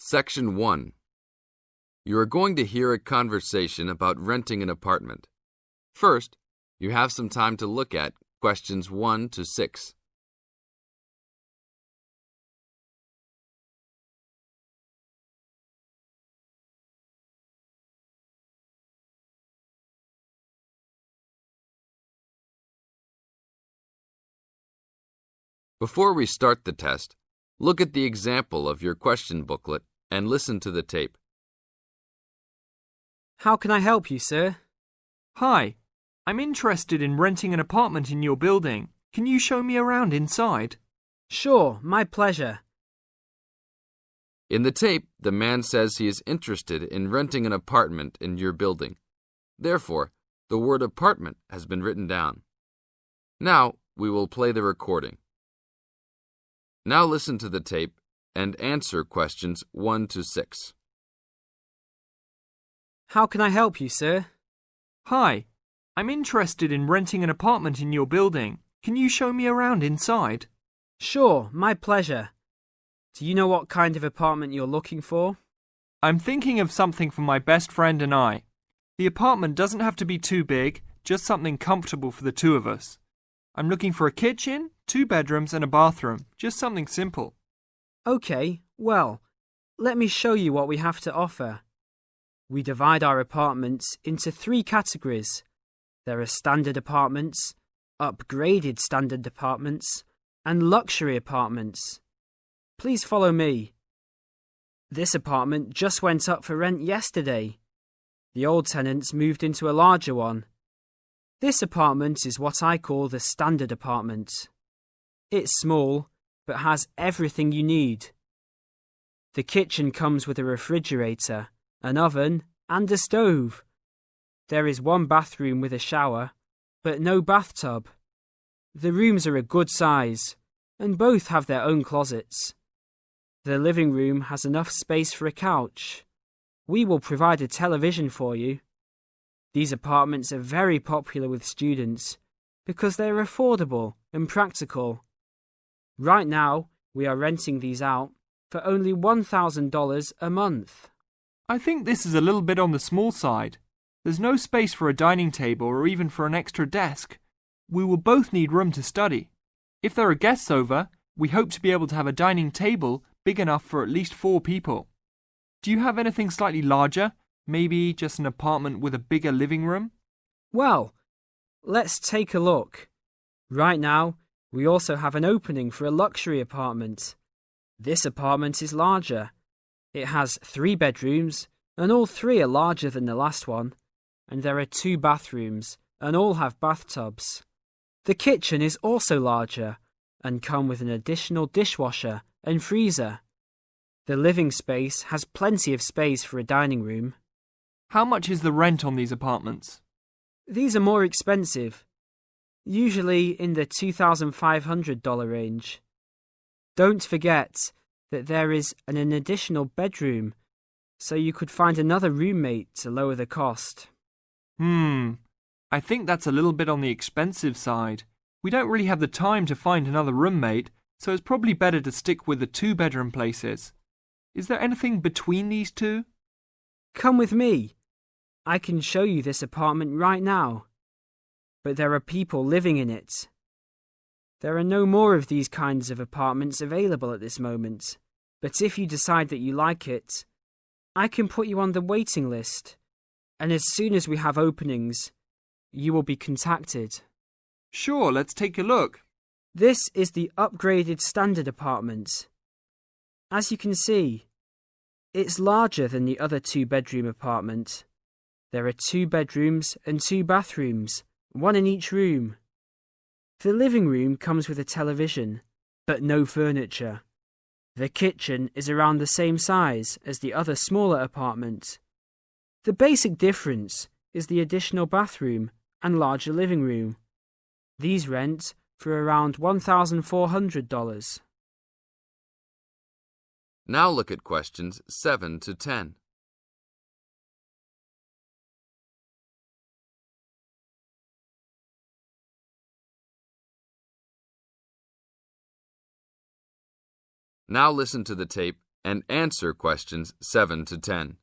Section 1. You are going to hear a conversation about renting an apartment. First, you have some time to look at questions 1 to 6. Before we start the test, look at the example of your question booklet and listen to the tape. How can I help you, sir? Hi, I'm interested in renting an apartment in your building. Can you show me around inside? Sure, my pleasure. In the tape, the man says he is interested in renting an apartment in your building. Therefore, the word apartment has been written down. Now, we will play the recording. Now listen to the tape and answer questions 1 to 6. How can I help you, sir? Hi, I'm interested in renting an apartment in your building. Can you show me around inside? Sure, my pleasure. Do you know what kind of apartment you're looking for? I'm thinking of something for my best friend and I. The apartment doesn't have to be too big, just something comfortable for the two of us. I'm looking for a kitchen, 2 bedrooms and a bathroom, just something simple. Okay, well, let me show you what we have to offer. We divide our apartments into 3 categories. There are standard apartments, upgraded standard apartments, and luxury apartments. Please follow me. This apartment just went up for rent yesterday. The old tenants moved into a larger one. This apartment is what I call the standard apartment. It's small, but has everything you need. The kitchen comes with a refrigerator, an oven, and a stove. There is 1 bathroom with a shower, but no bathtub. The rooms are a good size, and both have their own closets. The living room has enough space for a couch. We will provide a television for you. These apartments are very popular with students because they are affordable and practical. Right now, we are renting these out for only $1,000 a month. I think this is a little bit on the small side. There's no space for a dining table or even for an extra desk. We will both need room to study. If there are guests over, we hope to be able to have a dining table big enough for at least 4 people. Do you have anything slightly larger? Maybe just an apartment with a bigger living room? Well, let's take a look. Right now, we also have an opening for a luxury apartment. This apartment is larger. It has 3 bedrooms, and all 3 are larger than the last one. And there are 2 bathrooms, and all have bathtubs. The kitchen is also larger, and come with an additional dishwasher and freezer. The living space has plenty of space for a dining room. How much is the rent on these apartments? These are more expensive, usually in the $2,500 range. Don't forget that there is an additional bedroom, so you could find another roommate to lower the cost. I think that's a little bit on the expensive side. We don't really have the time to find another roommate, so it's probably better to stick with the 2-bedroom places. Is there anything between these 2? Come with me. I can show you this apartment right now. But there are people living in it. There are no more of these kinds of apartments available at this moment. But if you decide that you like it, I can put you on the waiting list. And as soon as we have openings, you will be contacted. Sure, let's take a look. This is the upgraded standard apartment. As you can see, it's larger than the other 2-bedroom apartment. There are 2 bedrooms and 2 bathrooms, 1 in each room. The living room comes with a television, but no furniture. The kitchen is around the same size as the other smaller apartment. The basic difference is the additional bathroom and larger living room. These rent for around $1,400. Now look at questions 7 to 10. Now listen to the tape and answer questions 7 to 10.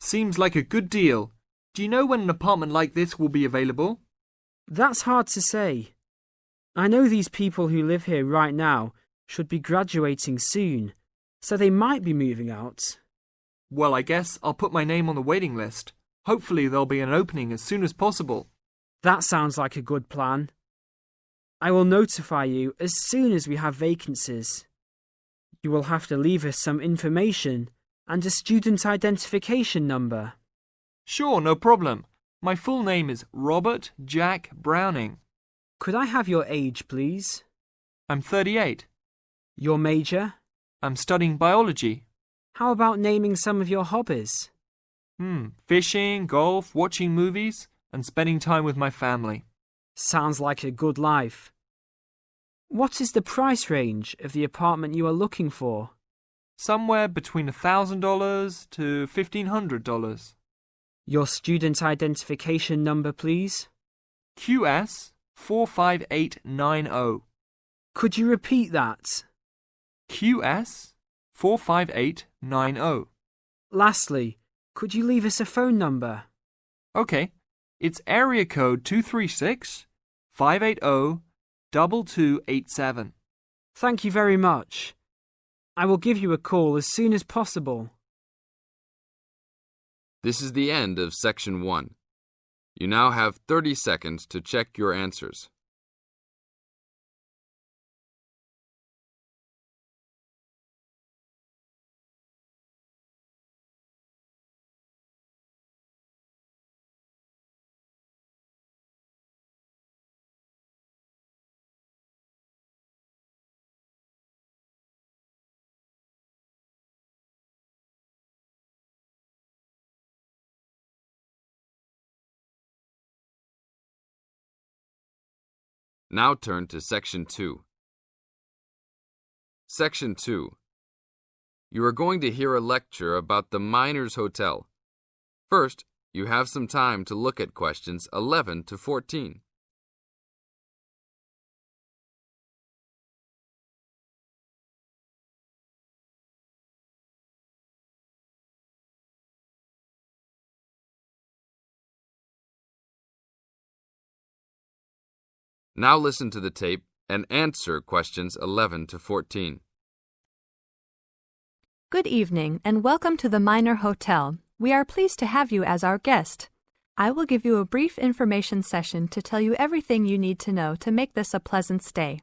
Seems like a good deal. Do you know when an apartment like this will be available? That's hard to say. I know these people who live here right now should be graduating soon, so they might be moving out. Well, I guess I'll put my name on the waiting list. Hopefully there'll be an opening as soon as possible. That sounds like a good plan. I will notify you as soon as we have vacancies. You will have to leave us some information and a student identification number. Sure, no problem. My full name is Robert Jack Browning. Could I have your age, please? I'm 38. Your major? I'm studying biology. How about naming some of your hobbies? Fishing, golf, watching movies, and spending time with my family. Sounds like a good life. What is the price range of the apartment you are looking for? Somewhere between $1,000 to $1,500. Your student identification number, please. QS 45890. Could you repeat that? QS 45890. Lastly, could you leave us a phone number? Okay, it's area code 236-580-2287. Thank you very much. I will give you a call as soon as possible. This is the end of Section 1. You now have 30 seconds to check your answers. Now turn to Section 2. Section 2. You are going to hear a lecture about the Miners Hotel. First, you have some time to look at questions 11 to 14. Now listen to the tape and answer questions 11 to 14. Good evening and welcome to the Miner Hotel. We are pleased to have you as our guest. I will give you a brief information session to tell you everything you need to know to make this a pleasant stay.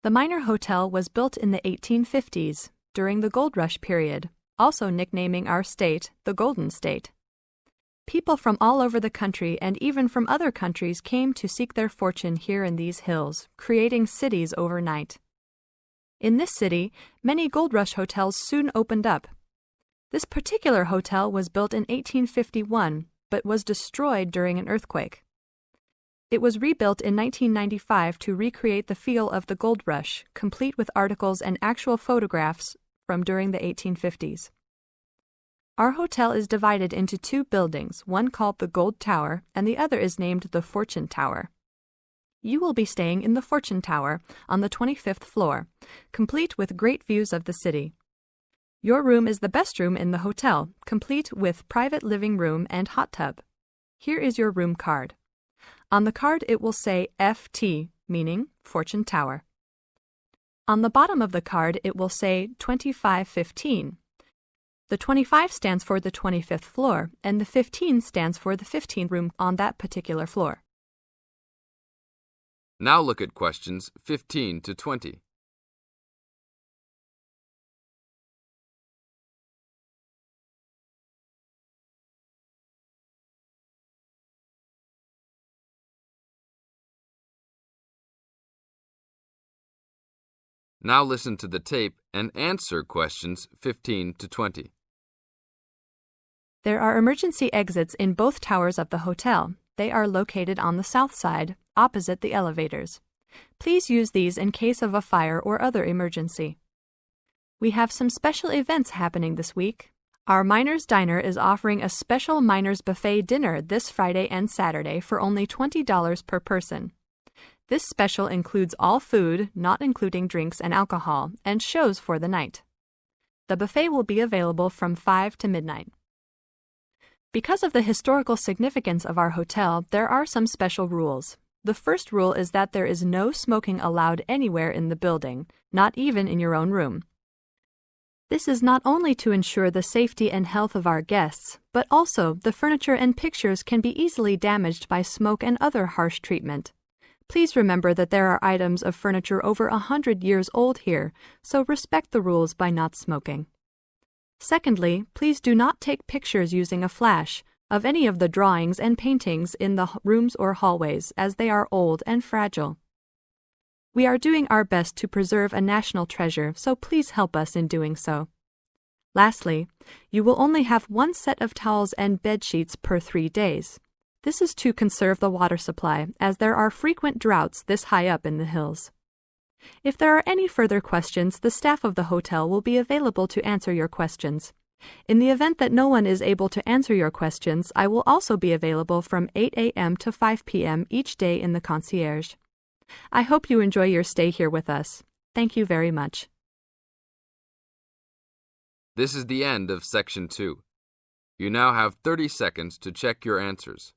The Miner Hotel was built in the 1850s, during the Gold Rush period, also nicknaming our state the Golden State. People from all over the country and even from other countries came to seek their fortune here in these hills, creating cities overnight. In this city, many Gold Rush hotels soon opened up. This particular hotel was built in 1851, but was destroyed during an earthquake. It was rebuilt in 1995 to recreate the feel of the Gold Rush, complete with articles and actual photographs from during the 1850s. Our hotel is divided into two buildings, one called the Gold Tower and the other is named the Fortune Tower. You will be staying in the Fortune Tower on the 25th floor, complete with great views of the city. Your room is the best room in the hotel, complete with private living room and hot tub. Here is your room card. On the card it will say FT, meaning Fortune Tower. On the bottom of the card it will say 2515. The 25 stands for the 25th floor, and the 15 stands for the 15th room on that particular floor. Now look at questions 15 to 20. Now listen to the tape and answer questions 15 to 20. There are emergency exits in both towers of the hotel. They are located on the south side, opposite the elevators. Please use these in case of a fire or other emergency. We have some special events happening this week. Our Miners Diner is offering a special Miners Buffet dinner this Friday and Saturday for only $20 per person. This special includes all food, not including drinks and alcohol, and shows for the night. The buffet will be available from 5 to midnight. Because of the historical significance of our hotel, there are some special rules. The first rule is that there is no smoking allowed anywhere in the building, not even in your own room. This is not only to ensure the safety and health of our guests, but also the furniture and pictures can be easily damaged by smoke and other harsh treatment. Please remember that there are items of furniture over 100 years old here, so respect the rules by not smoking. Secondly, please do not take pictures using a flash of any of the drawings and paintings in the rooms or hallways, as they are old and fragile. We are doing our best to preserve a national treasure, so please help us in doing so. Lastly, you will only have one set of towels and bed sheets per 3 days. This is to conserve the water supply, as there are frequent droughts this high up in the hills. If there are any further questions, the staff of the hotel will be available to answer your questions. In the event that no one is able to answer your questions, I will also be available from 8 a.m. to 5 p.m. each day in the concierge. I hope you enjoy your stay here with us. Thank you very much. This is the end of Section 2. You now have 30 seconds to check your answers.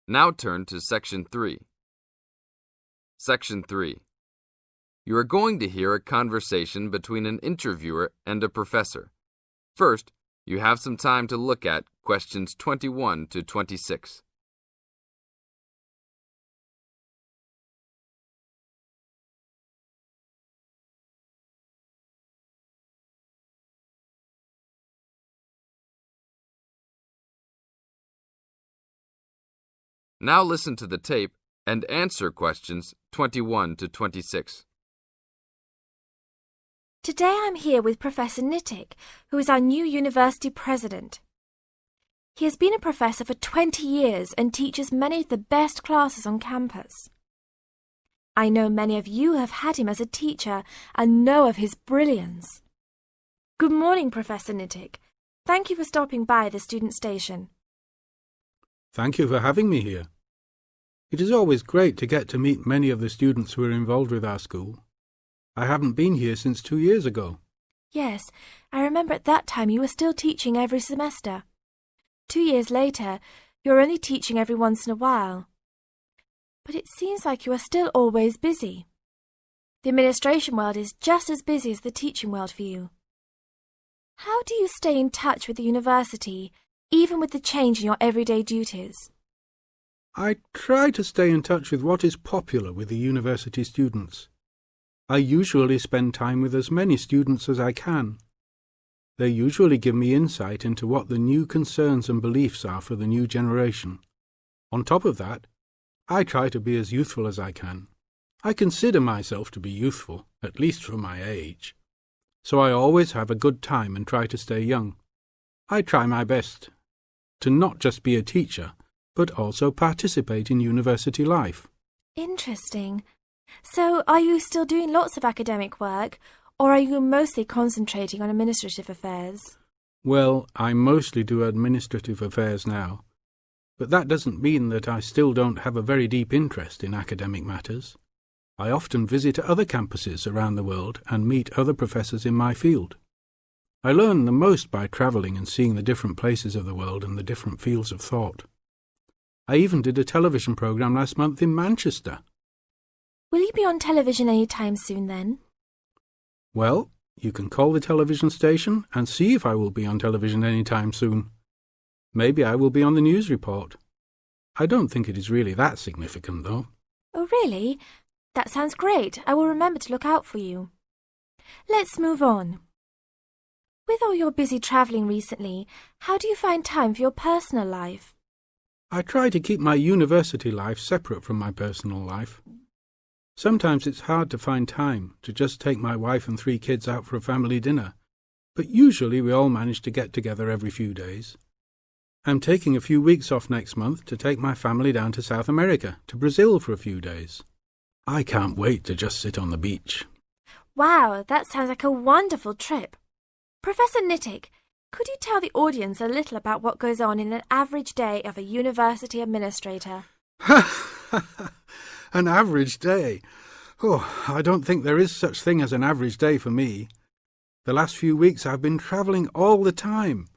Now turn to Section 3. Section 3. You are going to hear a conversation between an interviewer and a professor. First, you have some time to look at questions 21 to 26. Now listen to the tape and answer questions 21 to 26. Today I'm here with Professor Nittick, who is our new university president. He has been a professor for 20 years and teaches many of the best classes on campus. I know many of you have had him as a teacher and know of his brilliance. Good morning, Professor Nittick. Thank you for stopping by the student station. Thank you for having me here. It is always great to get to meet many of the students who are involved with our school. I haven't been here since 2 years ago. Yes, I remember at that time you were still teaching every semester. 2 years later, you are only teaching every once in a while. But it seems like you are still always busy. The administration world is just as busy as the teaching world for you. How do you stay in touch with the university, even with the change in your everyday duties? I try to stay in touch with what is popular with the university students. I usually spend time with as many students as I can. They usually give me insight into what the new concerns and beliefs are for the new generation. On top of that, I try to be as youthful as I can. I consider myself to be youthful, at least for my age. So I always have a good time and try to stay young. I try my best to not just be a teacher, but also participate in university life. Interesting. So are you still doing lots of academic work, or are you mostly concentrating on administrative affairs? Well, I mostly do administrative affairs now, but that doesn't mean that I still don't have a very deep interest in academic matters. I often visit other campuses around the world and meet other professors in my field. I learn the most by travelling and seeing the different places of the world and the different fields of thought. I even did a television programme last month in Manchester. Will you be on television any time soon then? Well, you can call the television station and see if I will be on television any time soon. Maybe I will be on the news report. I don't think it is really that significant, though. Oh, really? That sounds great. I will remember to look out for you. Let's move on. With all your busy travelling recently, how do you find time for your personal life? I try to keep my university life separate from my personal life. Sometimes it's hard to find time to just take my wife and 3 kids out for a family dinner, but usually we all manage to get together every few days. I'm taking a few weeks off next month to take my family down to South America, to Brazil for a few days. I can't wait to just sit on the beach. Wow, that sounds like a wonderful trip. Professor Nittick, could you tell the audience a little about what goes on in an average day of a university administrator? An average day? Oh, I don't think there is such thing as an average day for me. The last few weeks I've been travelling all the time.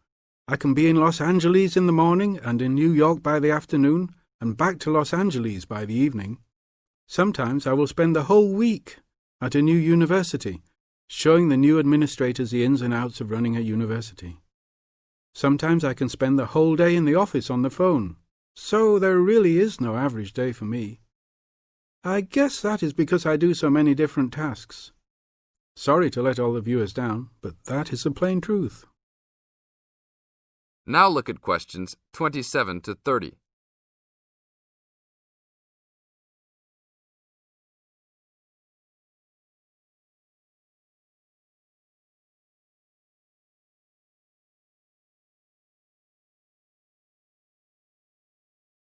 I can be in Los Angeles in the morning and in New York by the afternoon and back to Los Angeles by the evening. Sometimes I will spend the whole week at a new university, showing the new administrators the ins and outs of running a university. Sometimes I can spend the whole day in the office on the phone, so there really is no average day for me. I guess that is because I do so many different tasks. Sorry to let all the viewers down, but that is the plain truth. Now look at questions 27 to 30.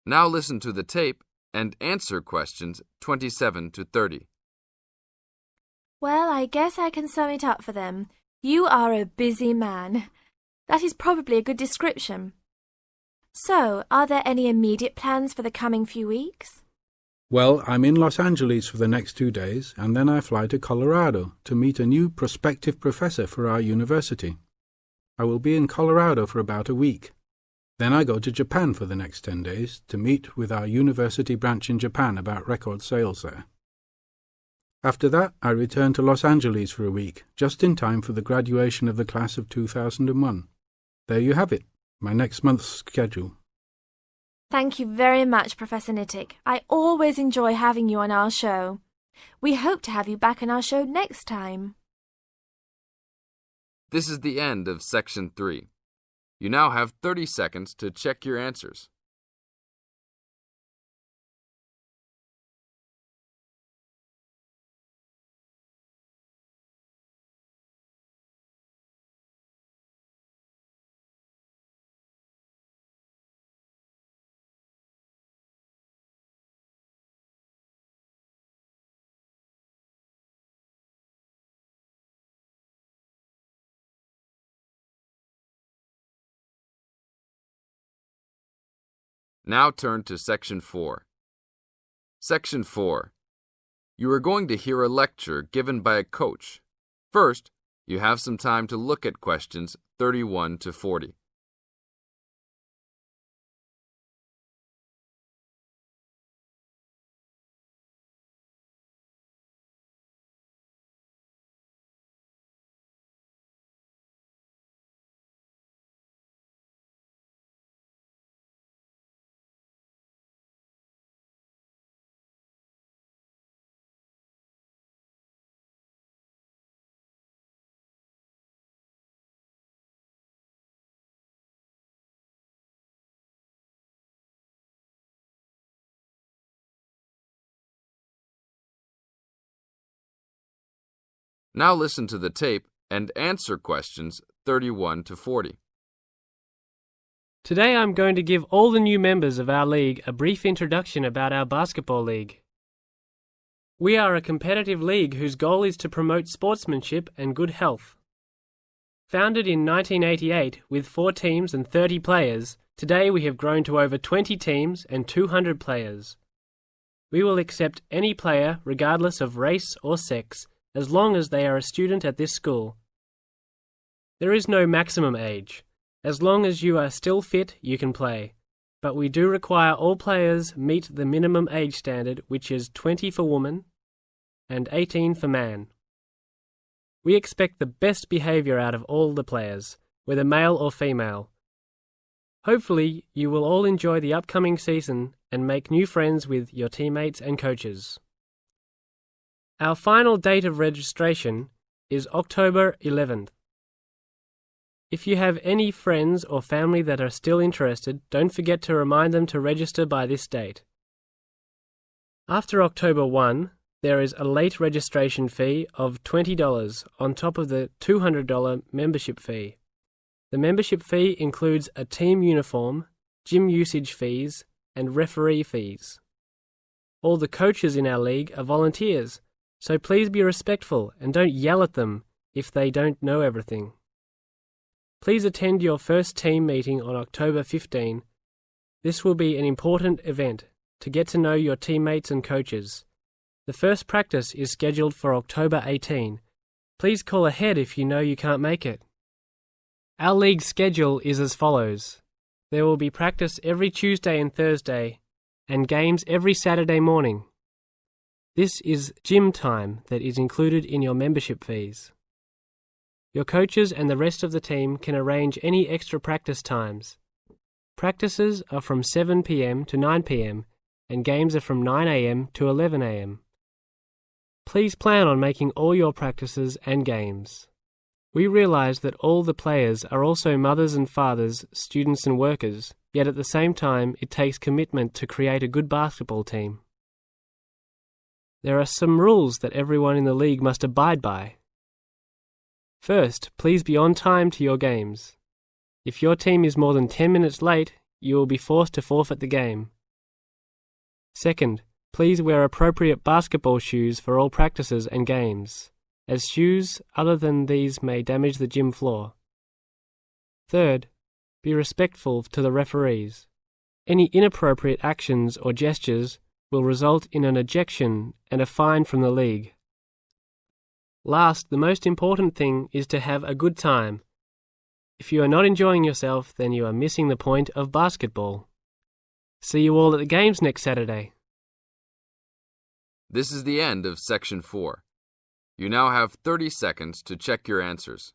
Now listen to the tape and answer questions 27 to 30. Well, I guess I can sum it up for them. You are a busy man. That is probably a good description. So, are there any immediate plans for the coming few weeks? Well, I'm in Los Angeles for the next 2 days, and then I fly to Colorado to meet a new prospective professor for our university. I will be in Colorado for about a week. Then I go to Japan for the next 10 days to meet with our university branch in Japan about record sales there. After that, I return to Los Angeles for a week, just in time for the graduation of the class of 2001. There you have it, my next month's schedule. Thank you very much, Professor Nittick. I always enjoy having you on our show. We hope to have you back on our show next time. This is the end of Section 3. You now have 30 seconds to check your answers. Now turn to Section 4. Section 4. You are going to hear a lecture given by a coach. First, you have some time to look at questions 31 to 40. Now listen to the tape and answer questions 31 to 40. Today I'm going to give all the new members of our league a brief introduction about our basketball league. We are a competitive league whose goal is to promote sportsmanship and good health. Founded in 1988 with 4 teams and 30 players, today we have grown to over 20 teams and 200 players. We will accept any player regardless of race or sex, as long as they are a student at this school. There is no maximum age. As long as you are still fit, you can play. But we do require all players meet the minimum age standard, which is 20 for woman and 18 for man. We expect the best behaviour out of all the players, whether male or female. Hopefully, you will all enjoy the upcoming season and make new friends with your teammates and coaches. Our final date of registration is October 11th. If you have any friends or family that are still interested, don't forget to remind them to register by this date. After October 1, there is a late registration fee of $20 on top of the $200 membership fee. The membership fee includes a team uniform, gym usage fees, and referee fees. All the coaches in our league are volunteers, so please be respectful and don't yell at them if they don't know everything. Please attend your first team meeting on October 15. This will be an important event to get to know your teammates and coaches. The first practice is scheduled for October 18. Please call ahead if you know you can't make it. Our league schedule is as follows. There will be practice every Tuesday and Thursday, and games every Saturday morning. This is gym time that is included in your membership fees. Your coaches and the rest of the team can arrange any extra practice times. Practices are from 7 p.m. to 9 p.m. and games are from 9 a.m. to 11 a.m. Please plan on making all your practices and games. We realize that all the players are also mothers and fathers, students and workers, yet at the same time it takes commitment to create a good basketball team. There are some rules that everyone in the league must abide by. First, please be on time to your games. If your team is more than 10 minutes late, you will be forced to forfeit the game. Second, please wear appropriate basketball shoes for all practices and games, as shoes other than these may damage the gym floor. Third, be respectful to the referees. Any inappropriate actions or gestures will result in an ejection and a fine from the league. Last, the most important thing is to have a good time. If you are not enjoying yourself, then you are missing the point of basketball. See you all at the games next Saturday. This is the end of Section 4. You now have 30 seconds to check your answers.